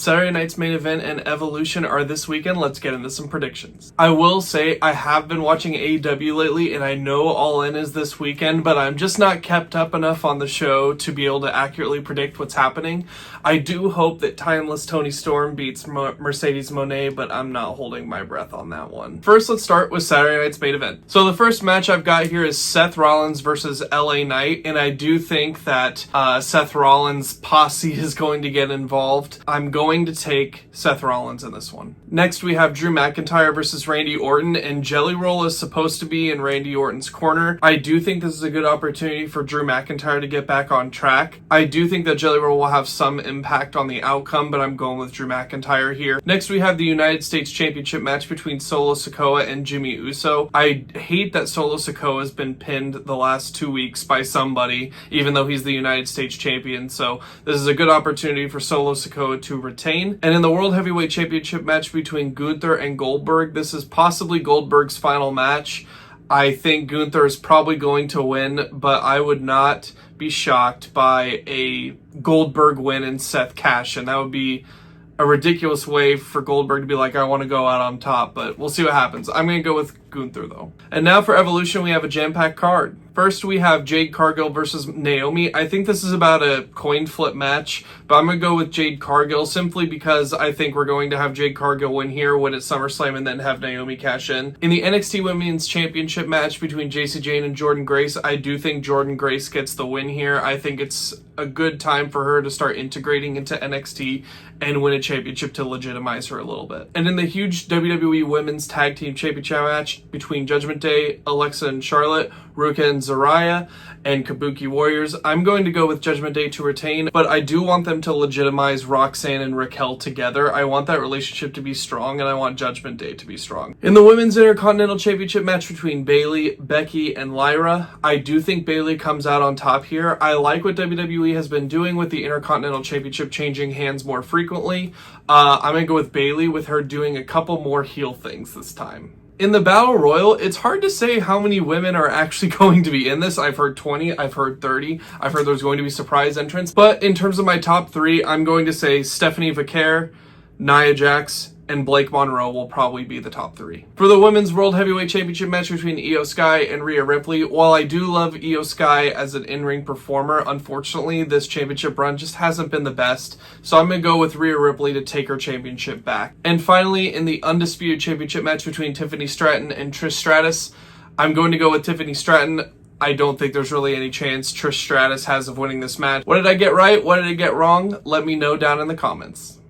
Saturday night's main event and Evolution are this weekend. Let's get into some predictions. I will say I have been watching AEW lately, and I know All In is this weekend, but I'm just not kept up enough on the show to be able to accurately predict what's happening. I do hope that Timeless Toni Storm beats Mercedes Moné, but I'm not holding my breath on that one. First, let's start with Saturday night's main event. So the first match I've got here is Seth Rollins versus LA Knight, and I do think that Seth Rollins' posse is going to get involved. I'm going to take Seth Rollins in this one. Next, we have Drew McIntyre versus Randy Orton, and Jelly Roll is supposed to be in Randy Orton's corner. I do think this is a good opportunity for Drew McIntyre to get back on track. I do think that Jelly Roll will have some impact on the outcome, but I'm going with Drew McIntyre here. Next, we have the United States Championship match between Solo Sikoa and Jimmy Uso. I hate that Solo Sikoa has been pinned the last 2 weeks by somebody, even though he's the United States champion, so this is a good opportunity for Solo Sikoa to retain. And in the World Heavyweight Championship match between Gunther and Goldberg, this is possibly Goldberg's final match. I think Gunther is probably going to win, but I would not be shocked by a Goldberg win and Seth cash, and that would be a ridiculous way for Goldberg to be like, I want to go out on top, but we'll see what happens. I'm going to go with Gunther, though. And now for Evolution, we have a jam-packed card. First, we have Jade Cargill versus Naomi. I think this is about a coin flip match, but I'm going to go with Jade Cargill simply because I think we're going to have Jade Cargill win here, win at SummerSlam, and then have Naomi cash in. In the NXT Women's Championship match between Jacy Jayne and Jordynne Grace, I do think Jordynne Grace gets the win here. I think it's a good time for her to start integrating into NXT and win a championship to legitimize her a little bit. And in the huge WWE Women's Tag Team Championship match between Judgment Day, Alexa and Charlotte, Ruka and Zaraya, and Kabuki Warriors, I'm going to go with Judgment Day to retain, but I do want them to legitimize Roxanne and Raquel together. I want that relationship to be strong, and I want Judgment Day to be strong. In the Women's Intercontinental Championship match between Bayley, Becky, and Lyra, I do think Bayley comes out on top here. I like what WWE has been doing with the Intercontinental Championship changing hands more frequently. I'm going to go with Bayley, with her doing a couple more heel things this time. In the Battle Royal, it's hard to say how many women are actually going to be in this. I've heard 20, I've heard 30, I've heard there's going to be surprise entrants. But in terms of my top three, I'm going to say Stephanie Vaquer, Nia Jax, and Blake Monroe will probably be the top three. For the Women's World Heavyweight Championship match between Io Sky and Rhea Ripley, while I do love Io Sky as an in-ring performer, unfortunately, this championship run just hasn't been the best, so I'm going to go with Rhea Ripley to take her championship back. And finally, in the Undisputed Championship match between Tiffany Stratton and Trish Stratus, I'm going to go with Tiffany Stratton. I don't think there's really any chance Trish Stratus has of winning this match. What did I get right? What did I get wrong? Let me know down in the comments.